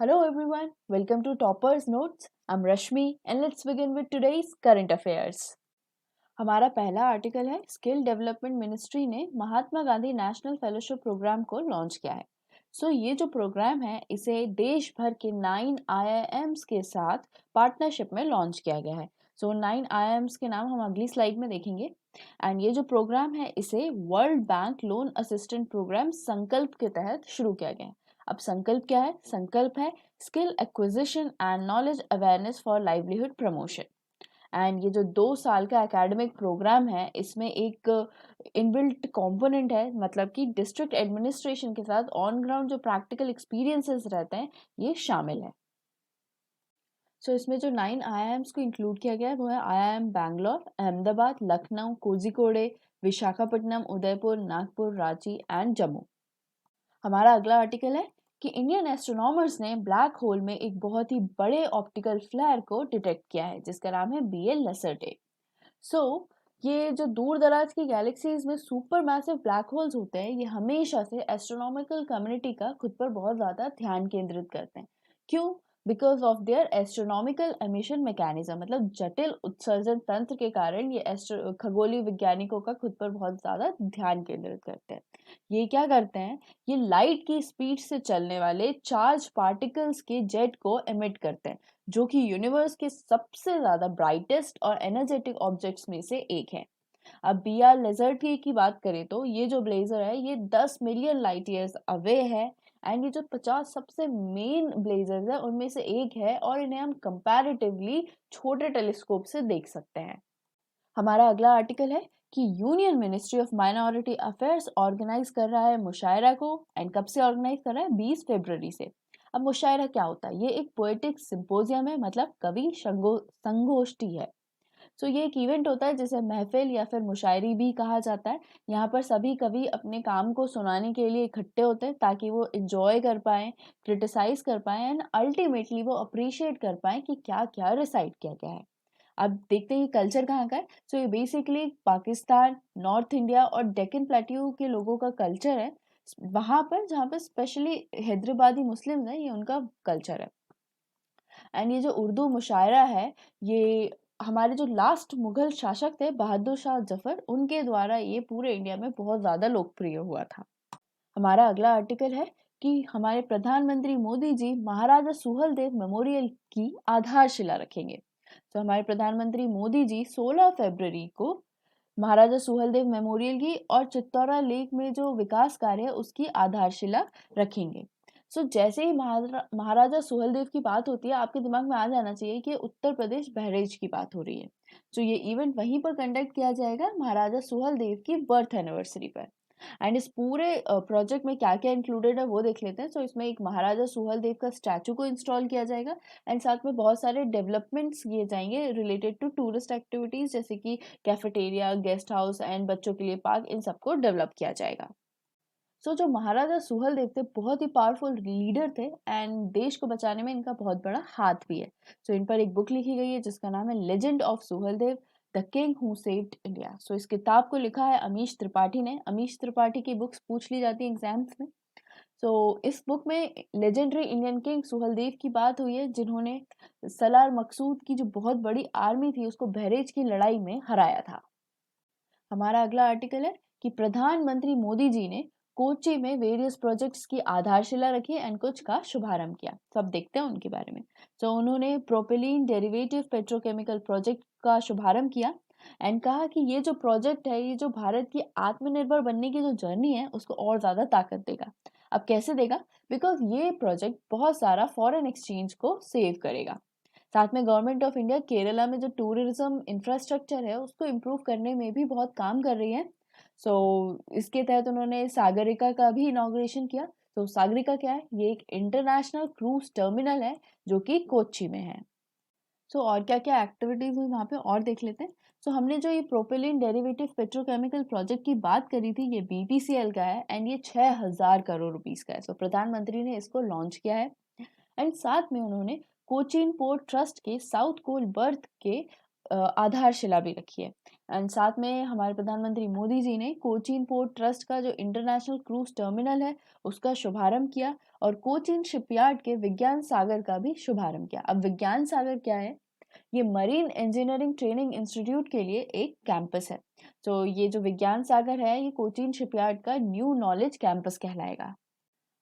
Hello everyone, welcome to Topper's Notes. I'm Rashmi and let's begin with today's current affairs. हमारा पहला article है skill development ministry ने Mahatma Gandhi national fellowship programme को launch किया है। ये जो प्रोग्राम है इसे देश भर के 9 IIMs के साथ पार्टनरशिप में लॉन्च किया गया है। 9 IIMs के नाम हम अगली स्लाइड में देखेंगे। एंड ये जो प्रोग्राम है इसे World Bank loan assistant programme Sankalp के तहत शुरू किया गया है। अब संकल्प क्या है? संकल्प है skill acquisition and knowledge awareness for livelihood promotion. And ये जो 2 साल का एकेडमिक प्रोग्राम है इसमें एक इनबिल्ट कंपोनेंट है, मतलब कि डिस्ट्रिक्ट एडमिनिस्ट्रेशन के साथ ऑन ग्राउंड जो प्रैक्टिकल एक्सपीरियंसेस रहते हैं ये शामिल है। इसमें जो 9 IIMs को इंक्लूड किया गया है वो है IIM बैंगलोर, अहमदाबाद, लखनऊ, कोझिकोडे, विशाखापट्टनम, उदयपुर, नागपुर, रांची एंड जम्मू। हमारा अगला आर्टिकल है कि इंडियन एस्ट्रोनॉमर्स ने ब्लैक होल में एक बहुत ही बड़े ऑप्टिकल फ्लेयर को डिटेक्ट किया है जिसका नाम है BL लेसर्टे। ये जो दूर दराज की गैलेक्सीज में सुपर मैसिव ब्लैक होल्स होते हैं ये हमेशा से एस्ट्रोनॉमिकल कम्युनिटी का खुद पर बहुत ज़्यादा ध्यान केंद्रित करते हैं। क्यों? Because of their astronomical emission mechanism, मतलब जटिल उत्सर्जन तंत्र के कारण ये खगोलीय वैज्ञानिकों का खुद पर बहुत ज़्यादा ध्यान केंद्रित करते हैं। ये क्या करते हैं? ये लाइट की स्पीड से चलने वाले चार्ज पार्टिकल्स के जेट को एमिट करते हैं जो कि यूनिवर्स के सबसे ज़्यादा ब्राइटेस्ट और एनर्जेटिक ऑब्जेक्ट्स में से एक है। अब BR लेजर्टी की बात करें तो ये जो ब्लेजर है ये 10 मिलियन लाइट ईयर्स अवे है। एंड ये जो 50 सबसे मेन ब्लेजर्स है उनमें से एक है और इन्हें हम कंपैरेटिवली छोटे टेलीस्कोप से देख सकते हैं। हमारा अगला आर्टिकल है कि Union Ministry of Minority Affairs organise कर रहा है मुशायरा को। एंड कब से ऑर्गेनाइज कर रहा है? 20 फरवरी से। अब मुशायरा क्या होता है? ये एक पोएटिक सिंपोजियम है, मतलब कवि संगोष्ठी है। ये एक इवेंट होता है जिसे महफिल या फिर मुशायरी भी कहा जाता है। यहाँ पर सभी कवि अपने काम को सुनाने के लिए इकट्ठे होते हैं ताकि वो इंजॉय कर पाएं, क्रिटिसाइज कर पाएं एंड अल्टीमेटली वो अप्रिशिएट कर पाएं कि क्या क्या रिसाइट किया गया है। अब देखते हैं कल्चर कहाँ का है। ये बेसिकली पाकिस्तान, नॉर्थ इंडिया और डेक्कन प्लेट्यू के लोगों का कल्चर है। वहां पर जहाँ पर स्पेशली हैदराबादी मुस्लिम्स हैं, ये उनका कल्चर है। एंड ये जो उर्दू मुशायरा है ये हमारे जो लास्ट मुगल शासक थे बहादुर शाह जफर, उनके द्वारा ये पूरे इंडिया में बहुत ज़्यादा लोकप्रिय हुआ था। हमारा अगला आर्टिकल है कि हमारे प्रधानमंत्री मोदी जी महाराजा सुहेलदेव मेमोरियल की आधारशिला रखेंगे। हमारे प्रधानमंत्री मोदी जी 16 फरवरी को महाराजा सुहेलदेव मेमोरियल की और चित्तौरा लेक में जो विकास कार्य है उसकी आधारशिला रखेंगे। जैसे ही महाराजा सुहेलदेव की बात होती है आपके दिमाग में आ जाना चाहिए कि उत्तर प्रदेश बहरेज की बात हो रही है। ये इवेंट वहीं पर कंडक्ट किया जाएगा महाराजा सुहेलदेव की बर्थ एनिवर्सरी पर। एंड इस पूरे प्रोजेक्ट में क्या क्या इंक्लूडेड है वो देख लेते हैं। इसमें एक महाराजा सुहेलदेव का स्टैचू को इंस्टॉल किया जाएगा एंड साथ में बहुत सारे डेवलपमेंट्स किए जाएंगे रिलेटेड टू टूरिस्ट एक्टिविटीज, जैसे कि कैफेटेरिया, गेस्ट हाउस एंड बच्चों के लिए पार्क, इन सबको डेवलप किया जाएगा। जो महाराजा सुहेलदेव थे बहुत ही पावरफुल लीडर थे एंड देश को बचाने में इनका बहुत बड़ा हाथ भी है। इन पर एक बुक लिखी गई है जिसका नाम है legend of Suheldev, the king who saved India. इस किताब को लिखा है अमीश त्रिपाठी ने। अमीश त्रिपाठी की बुक्स पूछ ली जाती है एग्जाम्स में। इस बुक में लेजेंडरी इंडियन किंग सुहेलदेव की बात हुई है जिन्होंने सलार मकसूद की जो बहुत बड़ी आर्मी थी उसको बहरेज की लड़ाई में हराया था। हमारा अगला आर्टिकल है कि प्रधानमंत्री मोदी जी ने कोच्चि में वेरियस प्रोजेक्ट्स की आधारशिला रखी एंड कुछ का शुभारंभ किया। अब देखते हैं उनके बारे में। उन्होंने प्रोपिलीन डेरिवेटिव पेट्रोकेमिकल प्रोजेक्ट का शुभारंभ किया एंड कहा कि ये जो प्रोजेक्ट है ये जो भारत की आत्मनिर्भर बनने की जो जर्नी है उसको और ज्यादा ताकत देगा। अब कैसे देगा? बिकॉज ये प्रोजेक्ट बहुत सारा फॉरेन एक्सचेंज को सेव करेगा। साथ में गवर्नमेंट ऑफ इंडिया केरला में जो टूरिज्म इंफ्रास्ट्रक्चर है उसको इम्प्रूव करने में भी बहुत काम कर रही है। इसके तहत उन्होंने सागरिका का भी इनॉग्रेशन किया। सागरिका क्या है? ये एक इंटरनेशनल क्रूज टर्मिनल है जो कि कोच्चि में है। और क्या क्या एक्टिविटीज हुई वहाँ पे और देख लेते हैं। हमने जो ये प्रोपिलीन डेरिवेटिव पेट्रोकेमिकल प्रोजेक्ट की बात करी थी ये BPCL का है एंड ये 6000 करोड़ रुपीस का है। प्रधानमंत्री ने इसको लॉन्च किया है एंड साथ में उन्होंने कोचीन पोर्ट ट्रस्ट के साउथ कोल बर्थ के आधारशिला भी रखी है। एंड साथ में हमारे प्रधानमंत्री मोदी जी ने कोचीन पोर्ट ट्रस्ट का जो इंटरनेशनल क्रूज टर्मिनल है उसका शुभारंभ किया और कोचीन शिपयार्ड के विज्ञान सागर का भी शुभारंभ किया। अब विज्ञान सागर क्या है? ये मरीन इंजीनियरिंग ट्रेनिंग इंस्टीट्यूट के लिए एक कैंपस है। तो ये जो विज्ञान सागर है ये कोचीन शिपयार्ड का न्यू नॉलेज कैंपस कहलाएगा।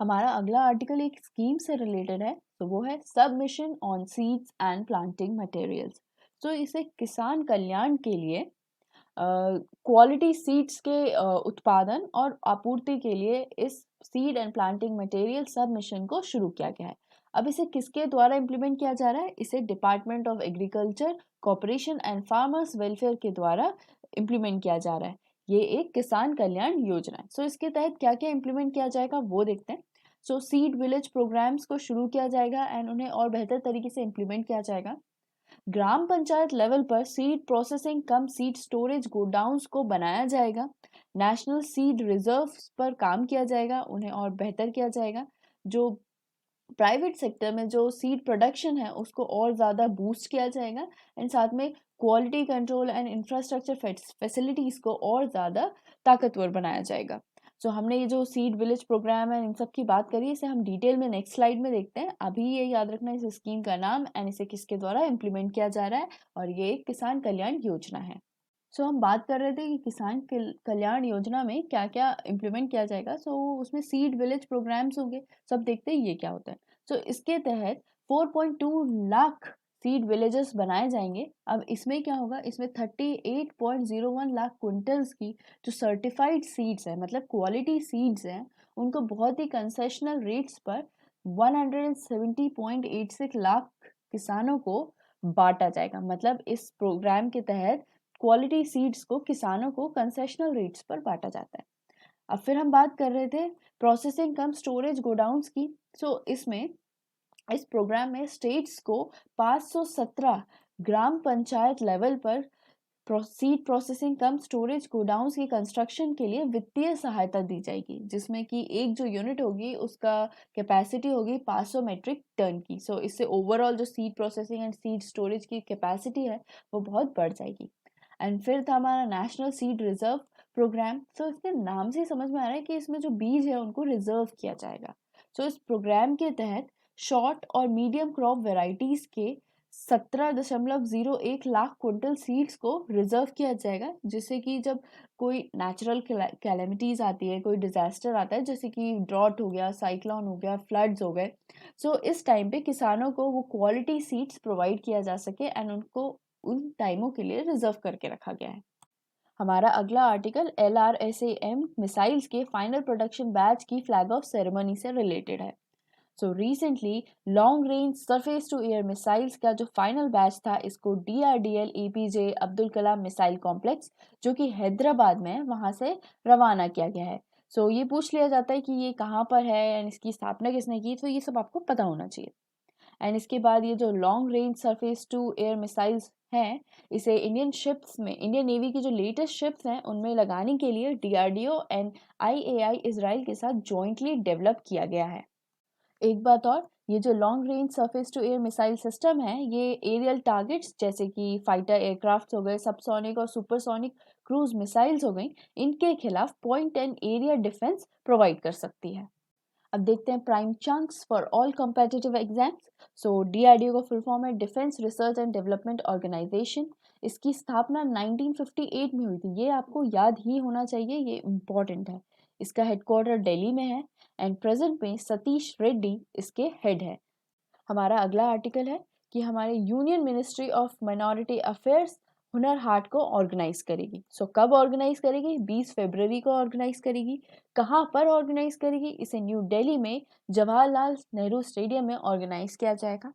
हमारा अगला आर्टिकल एक स्कीम से रिलेटेड है, तो वो है submission on seeds and planting materials. तो इसे किसान कल्याण के लिए क्वालिटी सीड्स के उत्पादन और आपूर्ति के लिए इस seed and planting material submission को शुरू किया गया है। अब इसे किसके द्वारा इम्प्लीमेंट किया जा रहा है? इसे department of agriculture, corporation and farmers welfare के द्वारा इम्प्लीमेंट किया जा रहा है। ये एक किसान कल्याण योजना है। सो इसके तहत क्या क्या इम्प्लीमेंट किया जाएगा वो देखते हैं। सो सीड विलेज प्रोग्राम्स को शुरू किया जाएगा एंड उन्हें और बेहतर तरीके से इम्प्लीमेंट किया जाएगा। ग्राम पंचायत लेवल पर सीड प्रोसेसिंग कम सीड स्टोरेज गोडाउन्स को बनाया जाएगा। नेशनल सीड रिजर्व्स पर काम किया जाएगा, उन्हें और बेहतर किया जाएगा। जो प्राइवेट सेक्टर में जो सीड प्रोडक्शन है उसको और ज़्यादा बूस्ट किया जाएगा एंड साथ में quality control and infrastructure facilities को और ज़्यादा ताकतवर बनाया जाएगा। सो हमने ये जो सीड विलेज प्रोग्राम है इन सब की बात करी, इसे हम डिटेल में नेक्स्ट स्लाइड में देखते हैं। अभी ये याद रखना इस स्कीम का नाम एंड इसे किसके द्वारा इम्प्लीमेंट किया जा रहा है, और ये एक किसान कल्याण योजना है। सो हम बात कर रहे थे कि किसान कल्याण योजना में क्या क्या इम्प्लीमेंट किया जाएगा। सो उसमें सीड विलेज प्रोग्राम्स होंगे, सब देखते हैं ये क्या होता है। सो इसके तहत 4.2 लाख सीड विलेजेस बनाए जाएंगे। अब इसमें क्या होगा, इसमें 38.01 लाख क्विंटल्स की जो सर्टिफाइड सीड्स है, मतलब क्वालिटी सीड्स हैं, उनको बहुत ही कंसेशनल रेट्स पर 170.86 लाख किसानों को बांटा जाएगा। मतलब इस प्रोग्राम के तहत क्वालिटी सीड्स को किसानों को कंसेशनल रेट्स पर बांटा जाता है। अब फिर हम बात कर रहे थे प्रोसेसिंग कम स्टोरेज गोडाउन्स की। सो इसमें इस प्रोग्राम में स्टेट्स को 517 ग्राम पंचायत लेवल पर सीड प्रोसेसिंग कम स्टोरेज गोडाउन्स की कंस्ट्रक्शन के लिए वित्तीय सहायता दी जाएगी, जिसमें कि एक जो यूनिट होगी उसका कैपेसिटी होगी 500 मेट्रिक टन की। सो इससे ओवरऑल जो seed processing and seed storage की कैपेसिटी है वो बहुत बढ़ जाएगी। एंड फिर था हमारा नेशनल सीड रिजर्व प्रोग्राम। सो इसके नाम से समझ में आ रहा है कि इसमें जो बीज है उनको रिजर्व किया जाएगा। सो इस प्रोग्राम के तहत शॉर्ट और मीडियम क्रॉप वेराइटीज के 17.01 लाख क्विंटल सीड्स को रिजर्व किया जाएगा, जिससे कि जब कोई नेचुरल कैलेमिटीज आती है, कोई डिजास्टर आता है, जैसे कि ड्रॉट हो गया, साइक्लोन हो गया, फ्लड्स हो गए, सो इस टाइम पे किसानों को वो क्वालिटी सीड्स प्रोवाइड किया जा सके एंड उनको उन टाइमों के लिए रिजर्व करके रखा गया है। हमारा अगला आर्टिकल LRSAM मिसाइल्स के फाइनल प्रोडक्शन बैच की फ्लैग ऑफ सेरेमनी से रिलेटेड है। So recently long range surface to air missiles का जो फाइनल बैच था, इसको DRDL APJ Abdul Kalam missile complex, जो कि हैदराबाद में है, वहां से रवाना किया गया है। सो ये पूछ लिया जाता है कि ये कहाँ पर है एंड इसकी स्थापना किसने की, तो ये सब आपको पता होना चाहिए। एंड इसके बाद ये जो long range surface to air missiles हैं, इसे इंडियन शिप्स में, इंडियन नेवी की जो लेटेस्ट शिप्स हैं उनमें लगाने के लिए DRDO एंड IAI इजराइल के साथ जॉइंटली डेवलप किया गया है। एक बात और, ये जो long range surface to air missile system है, ये एरियल टारगेट्स जैसे कि फाइटर एयरक्राफ्ट हो गए, सबसोनिक और सुपरसोनिक क्रूज मिसाइल्स हो गई, इनके खिलाफ point and area defence provide कर सकती है। अब देखते हैं prime chunks for all competitive exams. So DRDO का फुल फॉर्म है defence research and development organisation. इसकी स्थापना 1958 में हुई थी, ये आपको याद ही होना चाहिए, ये इम्पॉर्टेंट है। इसका हेडक्वार्टर दिल्ली में है एंड प्रेजेंट में सतीश रेड्डी इसके हेड है। हमारा अगला आर्टिकल है कि हमारे union Ministry of Minority affairs Hunar Haat को ऑर्गेनाइज करेगी। सो कब ऑर्गेनाइज करेगी? 20 फरवरी को ऑर्गेनाइज करेगी। कहाँ पर ऑर्गेनाइज करेगी? इसे न्यू दिल्ली में जवाहरलाल नेहरू स्टेडियम में ऑर्गेनाइज किया जाएगा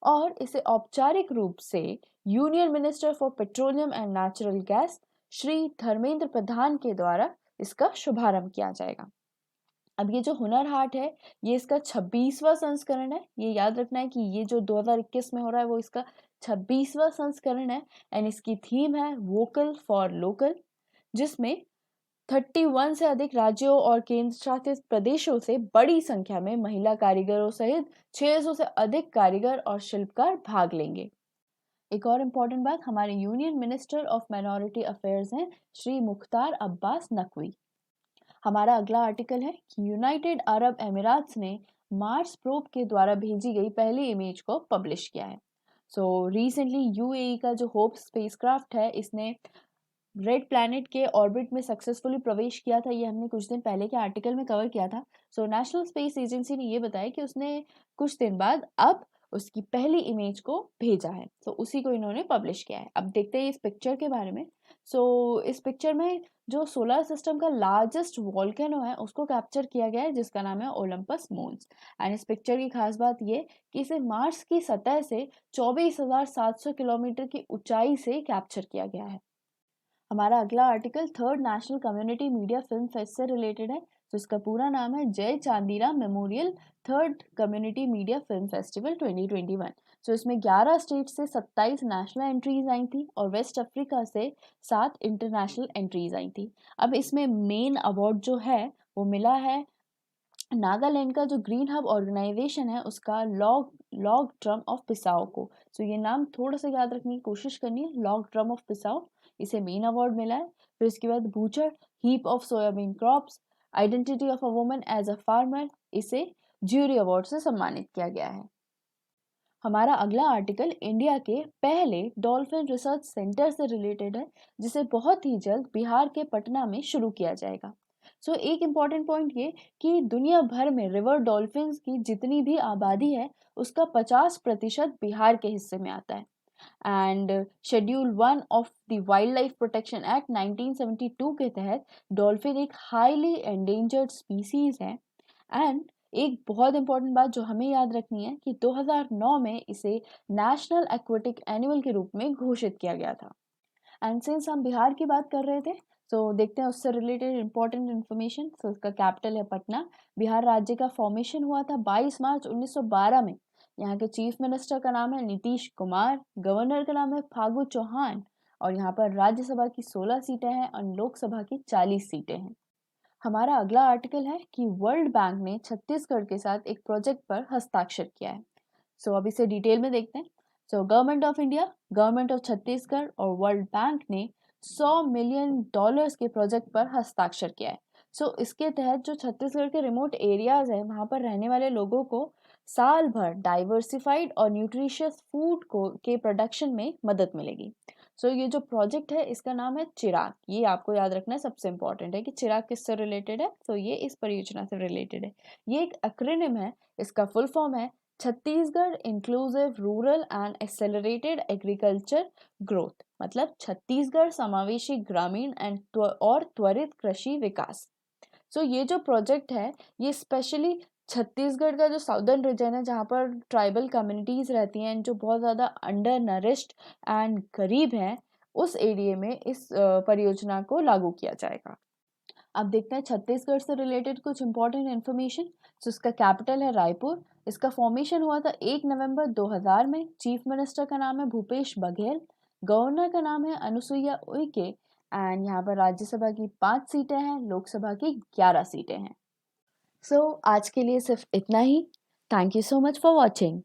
और इसे औपचारिक रूप से union minister for petroleum and natural gas Shri Dharmendra Pradhan के द्वारा इसका शुभारंभ किया जाएगा। अब ये जो हुनर हाट है, ये इसका 26वां संस्करण है। ये याद रखना है कि ये जो 2021 में हो रहा है वो इसका 26वां संस्करण है एंड इसकी थीम है वोकल फॉर लोकल, जिसमें 31 से अधिक राज्यों और केंद्र शासित प्रदेशों से बड़ी संख्या में महिला कारीगरों सहित 600 से अधिक कारीगर और शिल्पकार भाग लेंगे। एक और इम्पॉर्टेंट बात, हमारे union minister of Minority affairs हैं श्री मुख्तार अब्बास नकवी। हमारा अगला आर्टिकल है कि यूनाइटेड अरब एमिराट्स ने मार्स प्रोब के द्वारा भेजी गई पहली इमेज को पब्लिश किया है। सो रिसेंटली यूएई का जो होप स्पेसक्राफ्ट है, इसने रेड प्लैनेट के ऑर्बिट में सक्सेसफुली प्रवेश किया था। ये हमने कुछ दिन पहले के आर्टिकल में कवर किया था। सो नेशनल स्पेस एजेंसी ने ये बताया कि उसने कुछ दिन बाद अब उसकी पहली इमेज को भेजा है। तो उसी को इन्होंने पब्लिश किया है। अब देखते हैं इस पिक्चर के बारे में। इस पिक्चर में जो सोलर सिस्टम का लार्जेस्ट वॉल्केनो है उसको कैप्चर किया गया है, जिसका नाम है ओलंपस मोन्स। एंड इस पिक्चर की खास बात ये कि इसे मार्स की सतह से 24,700 किलोमीटर की ऊंचाई से कैप्चर किया गया है। हमारा अगला article third national community media film fest से रिलेटेड है। तो इसका पूरा नाम है जय Chandiram memorial third community media film festival 2021। सो इसमें 11 स्टेट से 27 नेशनल एंट्रीज आई थी और वेस्ट अफ्रीका से 7 इंटरनेशनल एंट्रीज आई थी। अब इसमें मेन अवार्ड जो है वो मिला है नागालैंड का जो ग्रीन हब ऑर्गेनाइजेशन है उसका लॉग ड्रम ऑफ पिसाओ को। सो ये नाम थोड़ा सा याद रखने की कोशिश करनी है, लॉग ड्रम ऑफ पिसाओ, इसे मेन अवार्ड मिला है। फिर इसके बाद butcher heap of soybean crops, identity of a woman as a farmer, इसे ज्यूरी अवार्ड से सम्मानित किया गया है। हमारा अगला आर्टिकल इंडिया के पहले डॉल्फिन रिसर्च सेंटर से रिलेटेड है, जिसे बहुत ही जल्द बिहार के पटना में शुरू किया जाएगा। एक इम्पॉर्टेंट पॉइंट ये कि दुनिया भर में रिवर डॉल्फिन्स की जितनी भी आबादी है उसका 50% बिहार के हिस्से में आता है। And schedule 1 of the wild life protection act 1972 के तहत डॉल्फिन एक हाईली एंडेंजर्ड स्पीसीज है। एंड एक बहुत इंपॉर्टेंट बात जो हमें याद रखनी है कि 2009 में इसे नेशनल एक्वेटिक एनिमल के रूप में घोषित किया गया था। एंड सिंस हम बिहार की बात कर रहे थे, देखते हैं उससे रिलेटेड इंपॉर्टेंट इन्फॉर्मेशन। इसका कैपिटल है पटना। बिहार राज्य का फॉर्मेशन हुआ था 22 मार्च 1912 में। यहाँ के चीफ मिनिस्टर का नाम है नीतीश कुमार, गवर्नर का नाम है फागू चौहान, और यहाँ पर राज्यसभा की 16 सीटें हैं और लोकसभा की 40 सीटें हैं। हमारा अगला आर्टिकल है कि वर्ल्ड बैंक ने छत्तीसगढ़ के साथ एक प्रोजेक्ट पर हस्ताक्षर किया है। अब इसे डिटेल में देखते हैं। Government of India, government of Chhattisgarh और वर्ल्ड बैंक ने $100 मिलियन के प्रोजेक्ट पर हस्ताक्षर किया है। इसके तहत जो छत्तीसगढ़ के रिमोट एरियाज है वहां पर रहने वाले लोगों को साल भर डाइवर्सिफाइड और न्यूट्रिशियस फूड को के प्रोडक्शन में मदद मिलेगी। ये जो प्रोजेक्ट है इसका नाम है चिराग। ये आपको याद रखना है, सबसे इंपॉर्टेंट है कि चिराग किससे रिलेटेड है। ये इस परियोजना से रिलेटेड है। ये एक एक्रोनिम है, इसका फुल फॉर्म है Chhattisgarh inclusive rural and accelerated agriculture growth, मतलब छत्तीसगढ़ समावेशी ग्रामीण और त्वरित कृषि विकास। ये जो प्रोजेक्ट है ये स्पेशली छत्तीसगढ़ का जो साउदर्न रीजन है जहाँ पर ट्राइबल कम्युनिटीज रहती हैं जो बहुत ज़्यादा अंडर नरिश्ड एंड गरीब हैं, उस एरिया में इस परियोजना को लागू किया जाएगा। अब देखते हैं छत्तीसगढ़ से रिलेटेड कुछ इंपॉर्टेंट इन्फॉर्मेशन। इसका कैपिटल है रायपुर। इसका फॉर्मेशन हुआ था 1 नवंबर 2000 में। चीफ मिनिस्टर का नाम है भूपेश बघेल, गवर्नर का नाम है अनुसुईया उइके, एंड यहाँ पर राज्यसभा की 5 सीटें हैं, लोकसभा की 11 सीटें हैं। आज के लिए सिर्फ इतना ही। Thank you so much for watching.